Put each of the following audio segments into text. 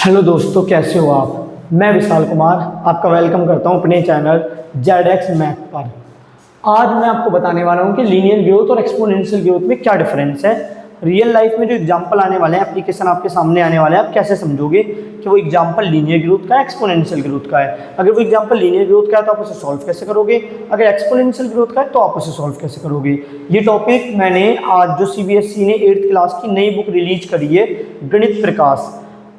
Hello दोस्तों, कैसे हो आप। मैं विशाल कुमार आपका वेलकम करता हूं अपने चैनल जेड मैथ पर। आज मैं आपको बताने वाला हूं कि लीनियर ग्रोथ और एक्सपोनेंशियल ग्रोथ में क्या डिफरेंस है। रियल लाइफ में जो एग्जांपल आने वाले हैं, एप्लीकेशन आपके सामने आने वाले हैं, आप कैसे समझोगे कि वो एग्जांपल लीनियर ग्रोथ का है, एक्सपोनेंशियल ग्रोथ का है। अगर वो एग्जांपल लीनियर ग्रोथ का है तो आप उसे सॉल्व कैसे करोगे, अगर एक्सपोनेंशियल ग्रोथ का है तो आप उसे सॉल्व कैसे करोगे। ये टॉपिक मैंने आज जो सीबीएसई ने 8th क्लास की नई बुक रिलीज करी है गणित प्रकाश,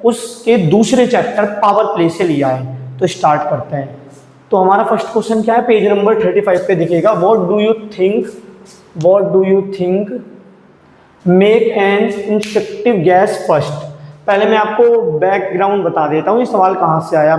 उसके दूसरे चैप्टर पावर प्ले से लिया है। तो स्टार्ट करते हैं। तो हमारा फर्स्ट क्वेश्चन क्या है, पेज नंबर 35 पे दिखेगा। What do you think make an instructive gas first. पहले मैं आपको बैकग्राउंड बता देता हूँ, ये सवाल कहाँ से आया,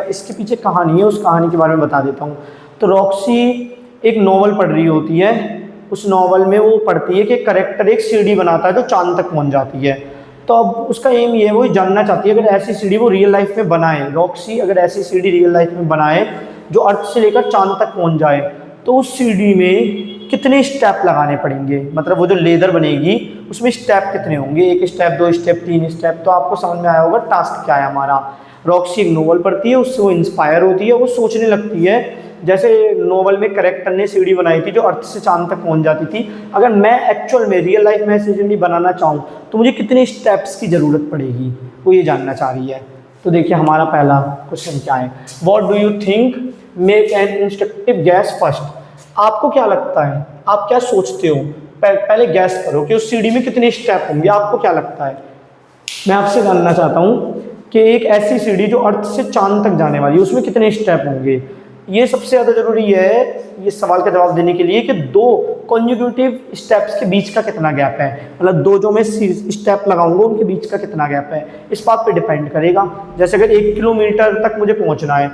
इसके पीछे कहानी है, उस कहानी के बारे में बता देता हूँ। तो रॉक्सी एक नॉवल पढ़ रही होती है। उस नॉवल में वो पढ़ती है कि करेक्टर एक सीढ़ी बनाता है जो चांद तक पहुँच जाती है। तो अब उसका एम ये है, वो जानना चाहती है अगर ऐसी सीढ़ी वो रियल लाइफ में बनाए, रॉक्सी अगर ऐसी सीढ़ी रियल लाइफ में बनाए जो अर्थ से लेकर चांद तक पहुंच जाए, तो उस सीढ़ी में कितने स्टेप लगाने पड़ेंगे। मतलब वो जो लेदर बनेगी उसमें स्टेप कितने होंगे, 1 स्टेप, 2 स्टेप, 3 स्टेप। तो आपको समझ में आया होगा टास्क क्या है हमारा। रॉक्सी एक नोवेल पढ़ती है, उससे वो इंस्पायर होती है, वो सोचने लगती है जैसे नोवेल में करेक्टर ने सीढ़ी बनाई थी जो अर्थ से चांद तक पहुंच जाती थी, अगर मैं एक्चुअल में रियल लाइफ में ऐसी सीढ़ी बनाना चाहूँ तो मुझे कितने स्टेप्स की ज़रूरत पड़ेगी, वो ये जानना चाह रही है। तो देखिए हमारा पहला क्वेश्चन क्या है, what do you think make an instructive gas first. आपको क्या लगता है, आप क्या सोचते हो, पहले गैस करो कि उस सीढ़ी में कितने स्टेप होंगे। आपको क्या लगता है, मैं आपसे जानना चाहता हूँ कि एक ऐसी सीढ़ी जो अर्थ से चांद तक जाने वाली है उसमें कितने स्टेप होंगे। ये सबसे ज़्यादा जरूरी है ये सवाल का जवाब देने के लिए कि 2 कॉन्जिक्यूटिव स्टेप्स के बीच का कितना गैप है, मतलब 2 जो मैं स्टेप लगाऊंगा उनके बीच का कितना गैप है, इस बात पे डिपेंड करेगा। जैसे अगर 1 किलोमीटर तक मुझे पहुंचना है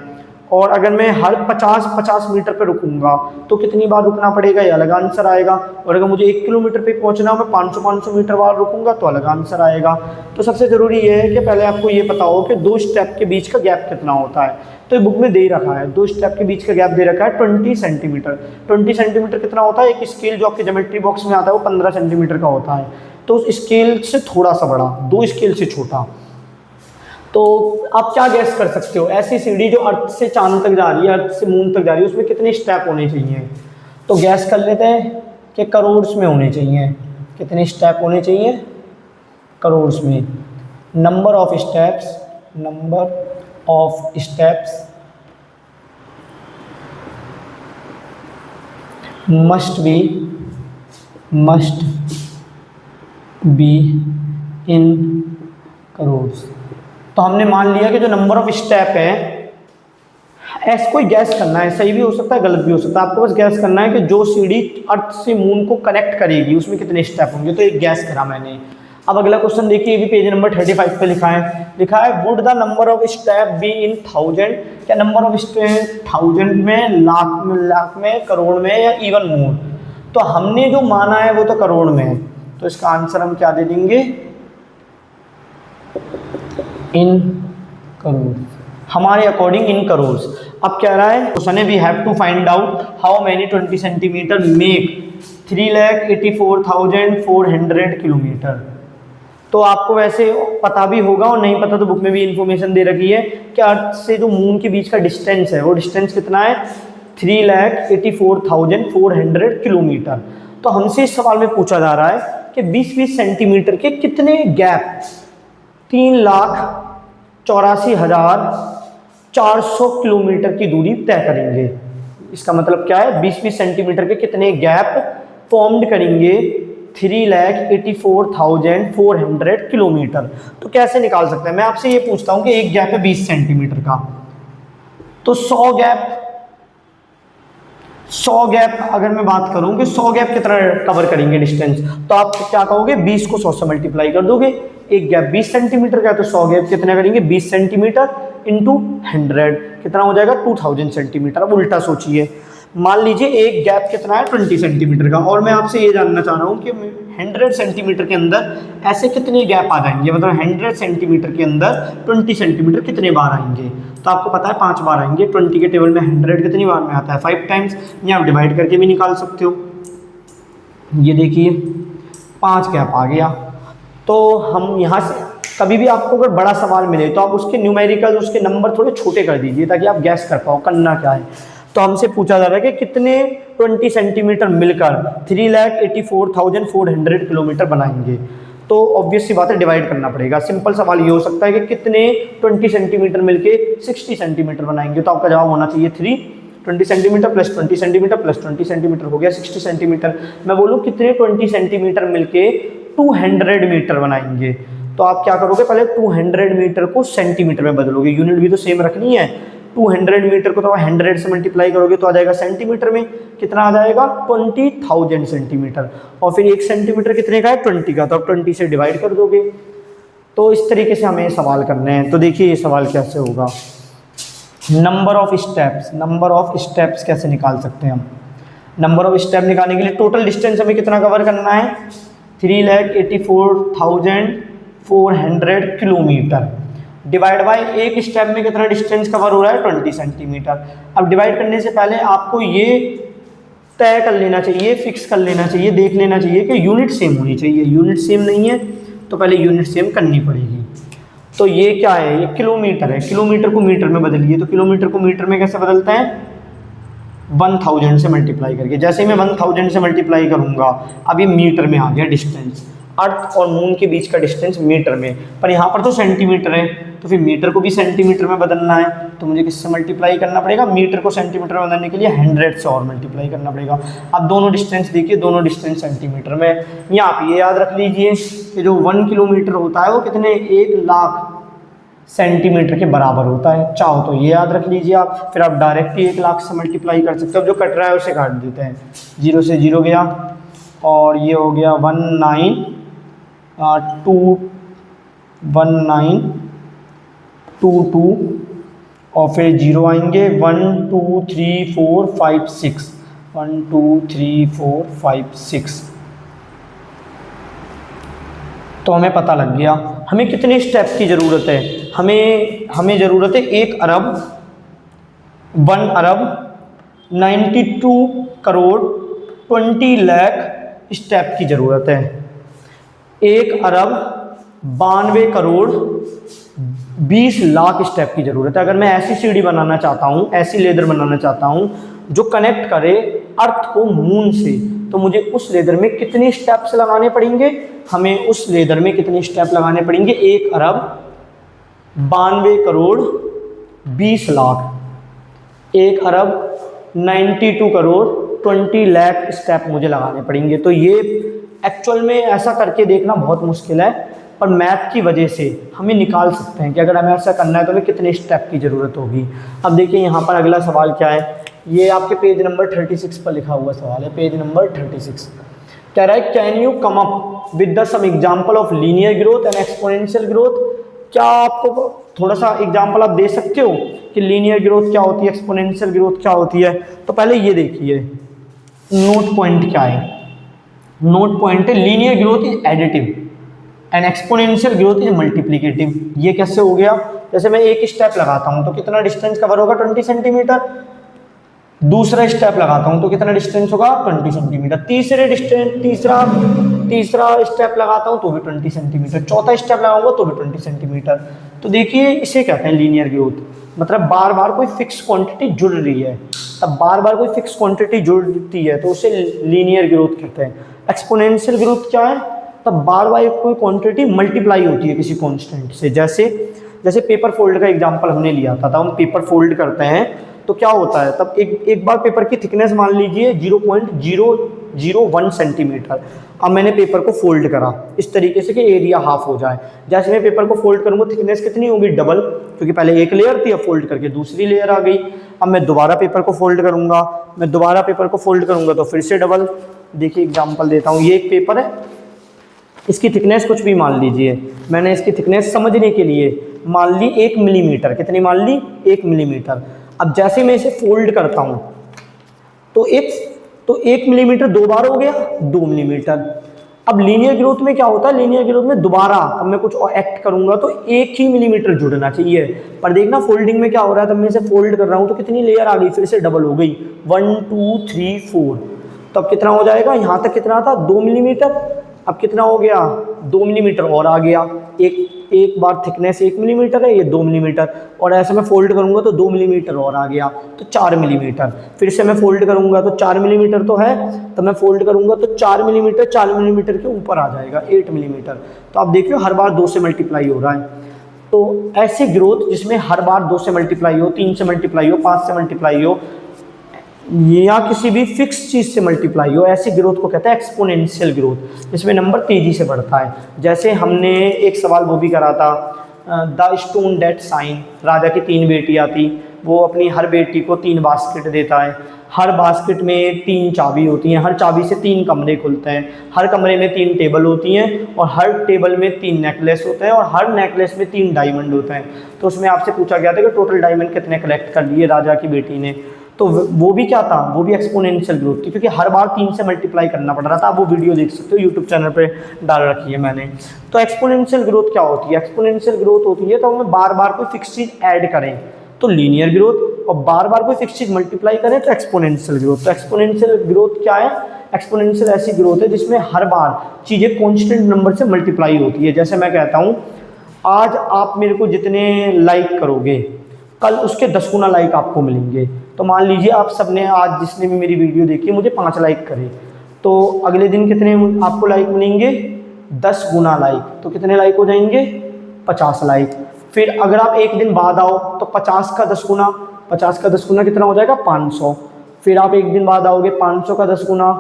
और अगर मैं हर 50 मीटर पे रुकूंगा तो कितनी बार रुकना पड़ेगा, ये अलग आंसर आएगा। और अगर मुझे 1 किलोमीटर पे पहुंचना हो, मैं 500 मीटर बार रुकूंगा तो अलग आंसर आएगा। तो सबसे ज़रूरी ये है कि पहले आपको ये पता हो कि 2 स्टेप के बीच का गैप कितना होता है। तो बुक में दे ही रखा है 2 स्टेप के बीच का गैप दे रखा है 20 सेंटीमीटर। 20 सेंटीमीटर कितना होता है, एक स्केल जो आपके ज्योमेट्री बॉक्स में आता है वो 15 सेंटीमीटर का होता है। तो उस स्केल से थोड़ा सा बड़ा, 2 स्केल से छोटा। तो आप क्या गैस कर सकते हो, ऐसी सीढ़ी जो अर्थ से चांद तक जा रही है, अर्थ से मून तक जा रही है, उसमें कितने स्टेप होने चाहिए। तो गैस कर लेते हैं कि करोड़ में होने चाहिए। कितने स्टेप होने चाहिए, करोड़ में। Number of steps must be in crore. तो हमने मान लिया कि जो नंबर ऑफ स्टेप है, ऐसा कोई गैस करना है, सही भी हो सकता है गलत भी हो सकता है, आपको बस गैस करना है कि जो सीढ़ी अर्थ से मून को कनेक्ट करेगी उसमें कितने स्टेप होंगे। तो एक गैस करा मैंने। अब अगला क्वेश्चन देखिए, ये भी पेज नंबर 35 पे लिखा है would the number of step be in 1000। क्या नंबर ऑफ स्टेप 1000 में, लाख में, करोड़ में या इवन मोर। तो हमने जो माना है वो तो करोड़ में है, तो इसका आंसर हम क्या दे देंगे, इन करोड़, हमारे अकॉर्डिंग इन करोड़। अब कह रहा है क्वेश्चन है, we have to find out how many 20 centimetre make 3,84,400 kilometre. तो आपको वैसे पता भी होगा और नहीं पता तो बुक में भी इंफॉर्मेशन दे रखी है कि अर्थ से जो मून के बीच का डिस्टेंस है वो डिस्टेंस कितना है, 3,84,400 किलोमीटर। तो हमसे इस सवाल में पूछा जा रहा है कि 20-20 सेंटीमीटर के कितने गैप 3,84,400 किलोमीटर की दूरी तय करेंगे। इसका मतलब क्या है, 20-20 सेंटीमीटर के कितने गैप फॉर्म्ड करेंगे 3,84,400 किलोमीटर। तो कैसे निकाल सकते हैं, मैं आपसे ये पूछता हूं कि एक गैप है 20 सेंटीमीटर का, तो 100 गैप अगर मैं बात करूं कि 100 गैप कितना कवर करेंगे डिस्टेंस, तो आप क्या कहोगे, 20 को 100 से मल्टीप्लाई कर दोगे। एक गैप 20 सेंटीमीटर का है तो 100 गैप कितना करेंगे, 20 सेंटीमीटर इंटू 100 कितना हो जाएगा, 2000 सेंटीमीटर। अब उल्टा सोचिए, मान लीजिए एक गैप कितना है 20 सेंटीमीटर का, और मैं आपसे ये जानना चाह रहा हूँ कि 100 सेंटीमीटर के अंदर ऐसे कितने गैप आ जाएंगे, मतलब 100 सेंटीमीटर के अंदर 20 सेंटीमीटर कितने बार आएंगे। तो आपको पता है 5 बार आएंगे। 20 के टेबल में 100 कितनी बार में आता है, 5 टाइम्स। या आप डिवाइड करके भी निकाल सकते हो। ये देखिए 5 गैप आ गया। तो हम यहाँ से कभी भी आपको अगर बड़ा सवाल मिले तो आप उसके न्यूमेरिकल, उसके नंबर थोड़े छोटे कर दीजिए ताकि आप गैस कर पाओ करना क्या है। तो हमसे पूछा जा रहा है कि कितने 20 सेंटीमीटर मिलकर 3,84,400 किलोमीटर बनाएंगे। तो ऑब्वियस सी बात है, डिवाइड करना पड़ेगा। सिंपल सवाल ये हो सकता है कि कितने 20 सेंटीमीटर मिलके 60 सेंटीमीटर बनाएंगे। तो आपका जवाब होना चाहिए 3, 20 centimetre plus 20 centimetre plus 20 centimetre हो गया 60 सेंटीमीटर। मैं बोलूँ कितने 20 सेंटीमीटर मिलके 200 मीटर बनाएंगे। तो आप क्या करोगे, पहले 200 मीटर को सेंटीमीटर में बदलोगे, यूनिट भी तो सेम रखनी है। 200 मीटर को तो 100 से मल्टीप्लाई करोगे तो आ जाएगा सेंटीमीटर में, कितना आ जाएगा 20,000 सेंटीमीटर। और फिर 1 सेंटीमीटर कितने का है, 20 का, तो आप 20 से डिवाइड कर दोगे। तो इस तरीके से हमें सवाल करने हैं। तो देखिए ये सवाल कैसे होगा, नंबर ऑफ स्टेप्स कैसे निकाल सकते हैं हम। नंबर ऑफ स्टेप निकालने के लिए टोटल डिस्टेंस हमें कितना कवर करना है, 3,84,400 किलोमीटर, डिवाइड बाय एक स्टेप में कितना डिस्टेंस कवर हो रहा है, 20 सेंटीमीटर। अब डिवाइड करने से पहले आपको ये तय कर लेना चाहिए, फिक्स कर लेना चाहिए, देख लेना चाहिए कि यूनिट सेम होनी चाहिए। यूनिट सेम नहीं है तो पहले यूनिट सेम करनी पड़ेगी। तो ये क्या है, ये किलोमीटर है, किलोमीटर को मीटर में बदलिए। तो किलोमीटर को मीटर में कैसे बदलते हैं, 1000 से मल्टीप्लाई करके। जैसे ही मैं 1000 से मल्टीप्लाई करूंगा, अब ये मीटर में आ गया डिस्टेंस, अर्थ और मून के बीच का डिस्टेंस मीटर में, पर यहाँ पर तो सेंटीमीटर है, तो फिर मीटर को भी सेंटीमीटर में बदलना है। तो मुझे किससे मल्टीप्लाई करना पड़ेगा, मीटर को सेंटीमीटर में बदलने के लिए 100 से और मल्टीप्लाई करना पड़ेगा। अब दोनों डिस्टेंस देखिए, दोनों डिस्टेंस सेंटीमीटर में। या आप ये याद रख लीजिए कि जो 1 किलोमीटर होता है वो कितने, 1,00,000 सेंटीमीटर के बराबर होता है। चाहो तो ये याद रख लीजिए आप, फिर आप डायरेक्ट ही 1,00,000 से मल्टीप्लाई कर सकते हो। जो कट रहा है उसे काट देते हैं, 0 से 0 गया, और ये हो गया 1922, और फिर 0 आएंगे, 1 2 3 4 5 6, 1 2 3 4 5 6। तो हमें पता लग गया हमें कितने स्टेप की ज़रूरत है। हमें ज़रूरत है 1,1,92,20,00,000 स्टेप की ज़रूरत है। 1,92,20,00,000 स्टेप की ज़रूरत है। अगर मैं ऐसी सीढ़ी बनाना चाहता हूँ, ऐसी लेदर बनाना चाहता हूँ जो कनेक्ट करे अर्थ को मून से, तो मुझे उस लेदर में कितने स्टेप्स लगाने पड़ेंगे, हमें उस लेदर में कितने स्टेप लगाने पड़ेंगे, 1,92,20,00,000, 1,92,20,00,000 स्टेप मुझे लगाने पड़ेंगे। तो ये एक्चुअल में ऐसा करके देखना बहुत मुश्किल है, पर मैथ की वजह से हमें निकाल सकते हैं कि अगर हमें ऐसा करना है तो हमें कितने स्टेप की ज़रूरत होगी। अब देखिए यहाँ पर अगला सवाल क्या है, ये आपके पेज नंबर 36 पर लिखा हुआ सवाल है, पेज नंबर 36। कह रहा है can you come up with the some example of linear growth and exponential growth. क्या आपको थोड़ा सा एग्जांपल आप दे सकते हो कि लीनियर ग्रोथ क्या होती है, एक्सपोनेंशियल ग्रोथ क्या होती है। तो पहले ये देखिए नोट पॉइंट क्या है, नोट पॉइंट है linear growth is additive and exponential growth is multiplicative. ये कैसे हो गया, जैसे मैं एक स्टेप लगाता हूँ तो कितना डिस्टेंस कवर होगा, 20 सेंटीमीटर। दूसरा स्टेप लगाता हूँ तो कितना डिस्टेंस होगा, 20 सेंटीमीटर। तीसरा स्टेप लगाता हूँ तो भी 20 सेंटीमीटर। चौथा स्टेप लगाऊंगा तो भी 20 सेंटीमीटर। तो देखिए इसे कहते हैं लीनियर ग्रोथ, मतलब बार बार कोई फिक्स क्वांटिटी जुड़ रही है। तब बार बार कोई फिक्स क्वांटिटी जुड़ती है तो उसे लीनियर ग्रोथ कहते हैं। एक्सपोनेंशियल ग्रोथ क्या है, तब बार बार कोई क्वांटिटी मल्टीप्लाई होती है किसी कांस्टेंट से। जैसे पेपर फोल्ड का एग्जांपल हमने लिया था, तब हम पेपर फोल्ड करते हैं तो क्या होता है, तब एक बार पेपर की थिकनेस मान लीजिए 0.001 सेंटीमीटर। अब मैंने पेपर को फोल्ड करा इस तरीके से कि एरिया हाफ हो जाए। जैसे मैं पेपर को फोल्ड करूंगा थिकनेस कितनी होगी, डबल, क्योंकि पहले एक लेयर थी, अब फोल्ड करके दूसरी लेयर आ गई। अब मैं दोबारा पेपर को फोल्ड करूंगा, तो फिर से डबल। देखिए एग्जाम्पल देता हूँ, ये एक पेपर है, इसकी थिकनेस कुछ भी मान लीजिए, मैंने इसकी थिकनेस समझने के लिए मान ली 1 मिलीमीटर। कितनी मान ली, 1 मिलीमीटर। अब जैसे मैं इसे फोल्ड करता हूं तो 1 मिलीमीटर 2 बार हो गया, 2 मिलीमीटर। अब लीनियर ग्रोथ में क्या होता है, लीनियर ग्रोथ में दोबारा अब मैं कुछ और एक्ट करूंगा तो 1 ही मिलीमीटर जुड़ना चाहिए। पर देखना फोल्डिंग में क्या हो रहा है, तब मैं इसे फोल्ड कर रहा हूं तो कितनी लेयर आ गई, फिर से डबल हो गई, 1 2 3 4। तब कितना हो जाएगा, यहां तक कितना था, 2 मिलीमीटर। अब कितना हो गया, 2 मिलीमीटर और आ गया, एक बार थिकनेस 1 मिलीमीटर है, ये 2 मिलीमीटर, और ऐसे मैं फोल्ड करूँगा तो 2 मिलीमीटर और आ गया, तो 4 मिलीमीटर। फिर से मैं फोल्ड करूँगा तो 4 मिलीमीटर तो है, तो मैं फोल्ड करूँगा तो 4 मिलीमीटर के ऊपर आ जाएगा 8 मिलीमीटर। तो आप देखिए हर बार 2 से मल्टीप्लाई हो रहा है। तो ऐसी ग्रोथ जिसमें हर बार 2 से मल्टीप्लाई हो, 3 से मल्टीप्लाई हो, 5 से मल्टीप्लाई हो, या किसी भी फिक्स चीज़ से मल्टीप्लाई हो, ऐसी ग्रोथ को कहते हैं एक्सपोनेंशियल ग्रोथ, जिसमें नंबर तेज़ी से बढ़ता है। जैसे हमने एक सवाल वो भी करा था, द स्टोन डेट साइन, राजा की 3 बेटियां थी, वो अपनी हर बेटी को 3 बास्केट देता है, हर बास्केट में 3 चाबी होती हैं, हर चाबी से 3 कमरे खुलते हैं, हर कमरे में 3 टेबल होती हैं, और हर टेबल में 3 नेकलेस होते हैं, और हर नेकलेस में 3 डायमंड होते हैं। तो उसमें आपसे पूछा गया था कि टोटल डायमंड कितने कलेक्ट कर लिए राजा की बेटी ने। तो वो भी क्या था, वो भी एक्सपोनेंशियल ग्रोथ थी, क्योंकि हर बार 3 से मल्टीप्लाई करना पड़ रहा था। आप वो वीडियो देख सकते हो, यूट्यूब चैनल पे डाल रखी है मैंने। तो एक्सपोनेंशियल ग्रोथ क्या होती है? एक्सपोनेंशियल ग्रोथ होती है तो हमें बार बार कोई फिक्स चीज़ ऐड करें तो लीनियर ग्रोथ, और बार बार कोई फिक्स चीज़ मल्टीप्लाई करें तो एक्सपोनेंशियल ग्रोथ। तो एक्सपोनेंशियल ग्रोथ क्या है? एक्सपोनेंशियल ऐसी ग्रोथ है जिसमें हर बार चीज़ें कॉन्स्टेंट नंबर से मल्टीप्लाई होती है। जैसे मैं कहता हूँ, आज आप मेरे को जितने लाइक करोगे, कल उसके 10 गुना लाइक आपको मिलेंगे। तो मान लीजिए आप सबने आज जिसने भी मेरी वीडियो देखी मुझे 5 लाइक करे, तो अगले दिन कितने आपको लाइक मिलेंगे? 10 गुना लाइक। तो कितने लाइक हो जाएंगे? 50 लाइक। फिर अगर आप एक दिन बाद आओ तो 50 का 10 गुना, 50 का 10 गुना कितना हो जाएगा? 500। फिर आप एक दिन बाद आओगे, 500 का 10 गुना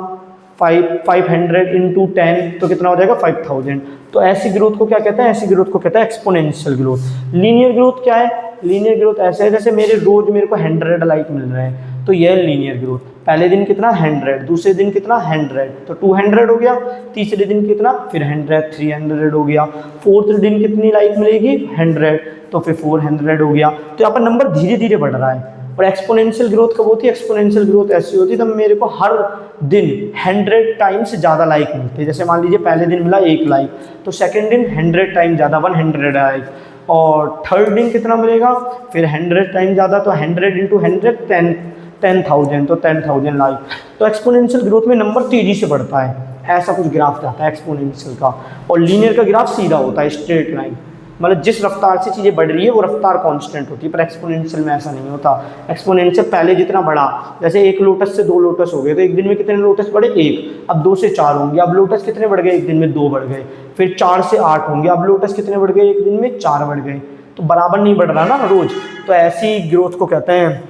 500 इंटू 10, तो कितना हो जाएगा? 5000। तो ऐसी ग्रोथ को क्या कहते हैं? ऐसी ग्रोथ को कहते हैं एक्सपोनेंशियल ग्रोथ। लीनियर ग्रोथ क्या है? लीनियर ग्रोथ ऐसे है जैसे मेरे को 100 लाइक मिल रहे हैं, तो यह लीनियर ग्रोथ। पहले दिन कितना? 100, दूसरे दिन कितना? 100, तो 200 हो गया। तीसरे दिन कितना? फिर 100, 300 हो गया। फोर्थ दिन कितनी लाइक मिलेगी? 100, तो फिर 400 हो गया। तो यहाँ पर नंबर धीरे धीरे बढ़ रहा है। और एक्सपोनेंशियल ग्रोथ कब होती है? एक्सपोनेंशियल ग्रोथ ऐसी होती है तब मेरे को हर दिन 100 टाइम्स ज़्यादा लाइक मिलते हैं। जैसे मान लीजिए पहले दिन मिला 1 लाइक, तो सेकंड दिन 100 टाइम ज़्यादा, 100 लाइक, और थर्ड दिन कितना मिलेगा? फिर 100 टाइम ज़्यादा, तो 100 इंटू 100 10,000, तो 10,000 लाइक। तो एक्सपोनेंशियल ग्रोथ में नंबर तेज़ी से बढ़ता है, ऐसा कुछ ग्राफ जाता है एक्सपोनेंशियल का। और लीनियर का ग्राफ सीधा होता है, स्ट्रेट लाइन, मतलब जिस रफ्तार से चीज़ें बढ़ रही है वो रफ्तार कांस्टेंट होती है। पर एक्सपोनेंशियल में ऐसा नहीं होता। एक्सपोनेंशियल पहले जितना बढ़ा, जैसे 1 लोटस से 2 लोटस हो गए, तो एक दिन में कितने लोटस बढ़े? 1। अब 2 से 4 होंगे, अब लोटस कितने बढ़ गए? एक दिन में 2 बढ़ गए। फिर 4 से 8 होंगे, अब लोटस कितने बढ़ गए? एक दिन में 4 बढ़ गए। तो बराबर नहीं बढ़ रहा ना रोज। तो ऐसी ग्रोथ को कहते हैं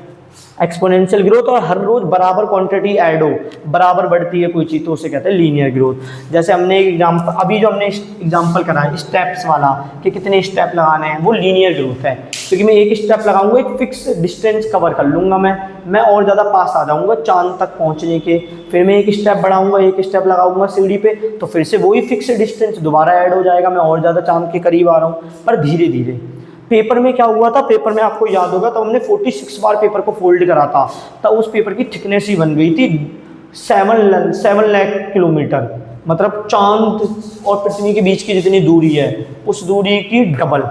एक्सपोनेंशियल ग्रोथ। और हर रोज बराबर क्वांटिटी ऐड हो, बराबर बढ़ती है कोई चीज़, तो उसे कहते हैं लीनियर ग्रोथ। जैसे हमने एक एग्जाम्पल, अभी जो हमने एग्जाम्पल करा है स्टेप्स वाला, कि कितने स्टेप लगाने हैं, वो लीनियर ग्रोथ है। क्योंकि मैं एक स्टेप लगाऊंगा, एक फिक्स डिस्टेंस कवर कर लूंगा, मैं और ज़्यादा पास आ जाऊंगा चांद तक पहुंचने के। फिर मैं एक स्टेप बढ़ाऊंगा, एक स्टेप लगाऊंगा सीढ़ी पे, तो फिर से वही फिक्स डिस्टेंस दोबारा ऐड हो जाएगा, मैं और ज़्यादा चांद के करीब आ रहा हूँ, पर धीरे धीरे। पेपर में क्या हुआ था? पेपर में आपको याद होगा तो हमने 46 बार पेपर को फोल्ड करा था, तब उस पेपर की थिकनेस ही बन गई थी 7 लाख किलोमीटर, मतलब चांद और पृथ्वी के बीच की जितनी दूरी है उस दूरी की डबल।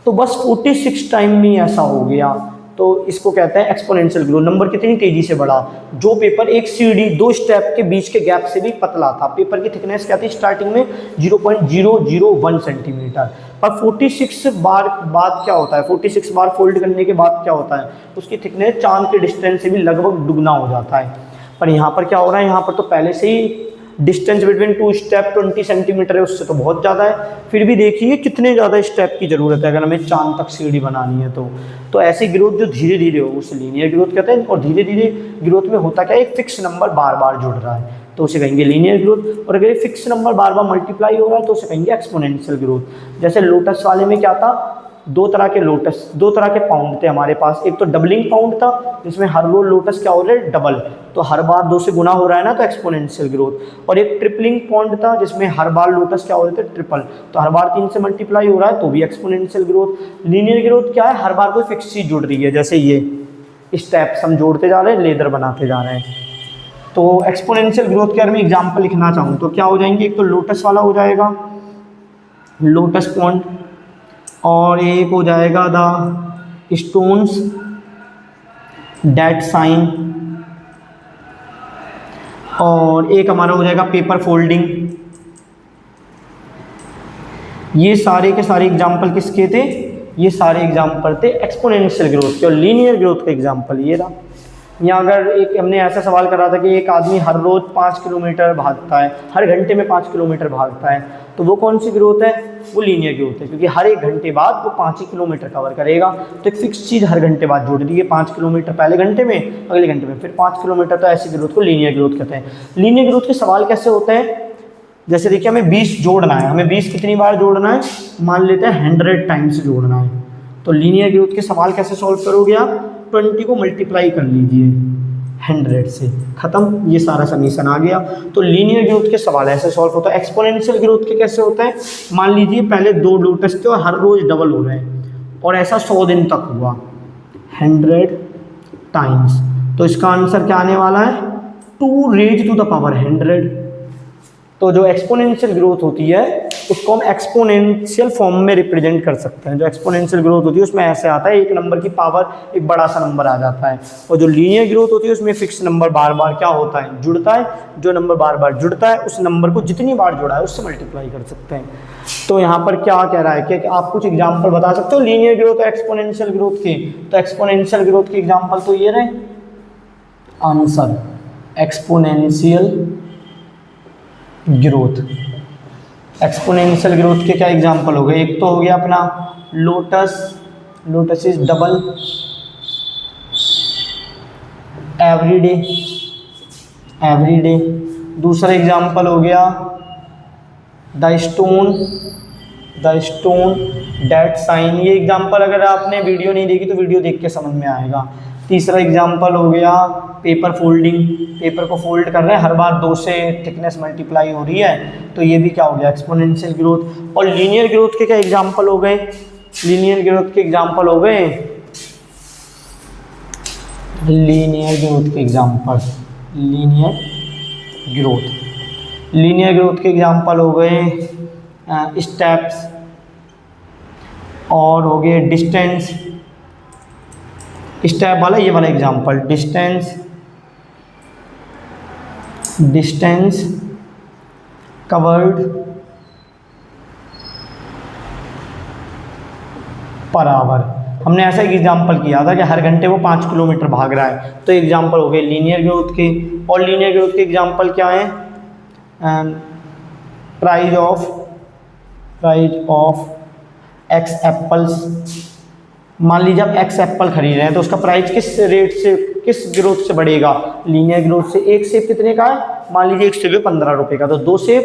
तो बस 46 टाइम में ऐसा हो गया। तो इसको कहते हैं एक्सपोनेंशियल ग्रोथ। नंबर कितनी तेजी से बढ़ा। जो पेपर एक सीढ़ी 2 स्टेप के बीच के गैप से भी पतला था, पेपर की थिकनेस क्या थी स्टार्टिंग में? 0.001 सेंटीमीटर, पर 46 बार बाद क्या होता है? 46 बार फोल्ड करने के बाद क्या होता है? उसकी थिकनेस चांद के डिस्टेंस से भी लगभग दुगना हो जाता है। पर यहाँ पर क्या हो रहा है? यहाँ पर तो पहले से ही डिस्टेंस बिटवीन 2 स्टेप 20 सेंटीमीटर है, उससे तो बहुत ज़्यादा है। फिर भी देखिए कितने ज़्यादा स्टेप की ज़रूरत है अगर हमें चांद तक सीढ़ी बनानी है। तो ऐसी ग्रोथ जो धीरे धीरे हो उसे लीनियर ग्रोथ कहते हैं। और धीरे धीरे ग्रोथ में होता क्या है? एक फिक्स नंबर बार बार जुड़ रहा है, तो उसे कहेंगे लीनियर ग्रोथ। और अगर फिक्स नंबर बार बार मल्टीप्लाई हो रहा है तो उसे कहेंगे एक्सपोनेंशियल ग्रोथ। जैसे लोटस वाले में क्या था? 2 तरह के लोटस, 2 तरह के पाउंड थे हमारे पास। एक तो डबलिंग पाउंड था जिसमें हर रोज लोटस क्या हो रहा है? डबल, तो हर बार 2 से गुना हो रहा है ना, तो एक्सपोनेंशियल ग्रोथ। और एक ट्रिपलिंग पाउंड था जिसमें हर बार लोटस क्या हो रहे थे? ट्रिपल, तो हर बार 3 से मल्टीप्लाई हो रहा है, तो भी एक्सपोनेंशियल ग्रोथ। लीनियर ग्रोथ क्या है? हर बार कोई फिक्स चीज़ जुड़ रही है, जैसे ये स्टेप्स हम जोड़ते जा रहे हैं, लेदर बनाते जा रहे हैं। तो एक्सपोनेंशियल ग्रोथ के अगर मैं एग्जाम्पल लिखना चाहूँ तो क्या हो जाएंगे? एक तो लोटस वाला हो जाएगा, लोटस पॉन्ड, और एक हो जाएगा द स्टोन्स डेट साइन, और एक हमारा हो जाएगा पेपर फोल्डिंग। ये सारे के सारे एग्जाम्पल किसके थे? ये सारे एग्जाम्पल थे एक्सपोनेंशियल ग्रोथ के। और लीनियर ग्रोथ का एग्जाम्पल ये रहा। यहाँ अगर एक हमने ऐसा सवाल करा था कि एक आदमी हर रोज़ 5 किलोमीटर भागता है, हर घंटे में 5 किलोमीटर भागता है, तो वो कौन सी ग्रोथ है? वो लीनियर ग्रोथ है, क्योंकि हर एक घंटे बाद वो 5 ही किलोमीटर कवर करेगा। तो एक फिक्स चीज़ हर घंटे बाद जोड़ दी है, 5 किलोमीटर पहले घंटे में, अगले घंटे में फिर 5 किलोमीटर। तो ऐसी ग्रोथ को लीनियर ग्रोथ कहते हैं। लीनियर ग्रोथ के सवाल कैसे होते हैं? जैसे देखिए हमें 20 जोड़ना है, हमें 20 कितनी बार जोड़ना है? मान लेते हैं 100 टाइम्स जोड़ना है। तो लीनियर ग्रोथ के सवाल कैसे सॉल्व करोगे आप? 20 को मल्टीप्लाई कर लीजिए 100 से, खत्म, ये सारा समीशन आ गया। तो लीनियर ग्रोथ के सवाल ऐसे सॉल्व होता है। एक्सपोनेंशियल ग्रोथ के कैसे होता है? मान लीजिए पहले 2 लोटस थे और हर रोज डबल हो रहे हैं, और ऐसा 100 दिन तक हुआ, 100 टाइम्स। तो इसका आंसर क्या आने वाला है? 2 रेज टू द पावर 100। तो जो एक्सपोनेंशियल ग्रोथ होती है उसको हम एक्सपोनेंशियल फॉर्म में रिप्रेजेंट कर सकते हैं। जो एक्सपोनेंशियल ग्रोथ होती है उसमें ऐसे आता है, एक नंबर की पावर एक बड़ा सा नंबर आ जाता है। और जो लीनियर ग्रोथ होती है उसमें फिक्स नंबर बार बार क्या होता है? जुड़ता है। जो नंबर बार बार जुड़ता है उस नंबर को जितनी बार जोड़ा है उससे मल्टीप्लाई कर सकते हैं। तो यहाँ पर क्या कह रहा है कि आप कुछ एग्जाम्पल बता सकते हो लीनियर ग्रोथ और एक्सपोनेंशियल ग्रोथ के? तो एक्सपोनेंशियल ग्रोथ के एग्जाम्पल तो ये रहे। Answer exponential growth. Exponential growth के क्या एग्जाम्पल हो गए? एक तो हो गया अपना lotus, lotus is double everyday, everyday. दूसरा एग्जाम्पल हो गया the stone, the stone date sign. ये एग्जाम्पल अगर आपने वीडियो नहीं देखी तो वीडियो देख के समझ में आएगा। तीसरा एग्जाम्पल हो गया पेपर फोल्डिंग, पेपर को फोल्ड कर रहे हैं, हर बार 2 से थिकनेस मल्टीप्लाई हो रही है, तो ये भी क्या हो गया? Exponential growth. और लीनियर ग्रोथ के क्या एग्जाम्पल हो गए? लीनियर ग्रोथ के एग्जाम्पल हो गए, लीनियर ग्रोथ के example, linear growth, linear growth के एग्जाम्पल हो गए स्टेप्स, और हो गए डिस्टेंस। स्टेप वाला ये वाला example distance, distance covered per hour. हमने ऐसा एक एग्जाम्पल किया था कि हर घंटे वो 5 किलोमीटर भाग रहा है, तो एग्जाम्पल हो गए लीनियर ग्रोथ के। और लीनियर ग्रोथ के एग्जाम्पल क्या है? Price of x apples. मान लीजिए आप एक्स एप्पल खरीद रहे हैं तो उसका प्राइस किस रेट से, किस ग्रोथ से बढ़ेगा? लीनियर ग्रोथ से। एक सेब कितने का है? मान लीजिए एक सेब है 15 रुपये का, तो 2 सेब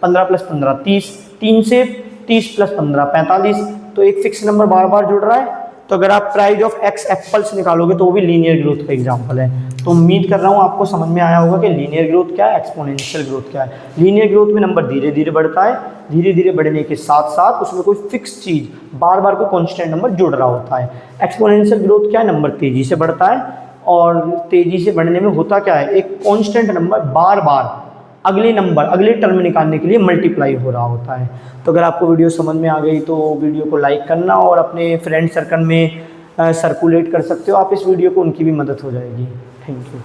15 + 15 30, 3 सेब 30 + 15 45। तो एक फिक्स नंबर बार बार जुड़ रहा है। तो अगर आप प्राइस ऑफ एक्स एप्पल्स निकालोगे तो वो भी लीनियर ग्रोथ का एग्जाम्पल है। तो उम्मीद कर रहा हूँ आपको समझ में आया होगा कि लीनियर ग्रोथ क्या है, एक्सपोनेंशियल ग्रोथ क्या है। लीनियर ग्रोथ में नंबर धीरे धीरे बढ़ता है, धीरे धीरे बढ़ने के साथ साथ उसमें कोई फिक्स चीज़ बार बार कोई कॉन्स्टेंट नंबर जुड़ रहा होता है। एक्सपोनेंशियल ग्रोथ क्या है? नंबर तेज़ी से बढ़ता है, और तेज़ी से बढ़ने में होता क्या है? एक कॉन्स्टेंट नंबर बार बार अगले नंबर, अगले टर्म निकालने के लिए मल्टीप्लाई हो रहा होता है। तो अगर आपको वीडियो समझ में आ गई तो वीडियो को लाइक करना और अपने फ्रेंड सर्कल में सर्कुलेट कर सकते हो आप इस वीडियो को, उनकी भी मदद हो जाएगी। Thank you.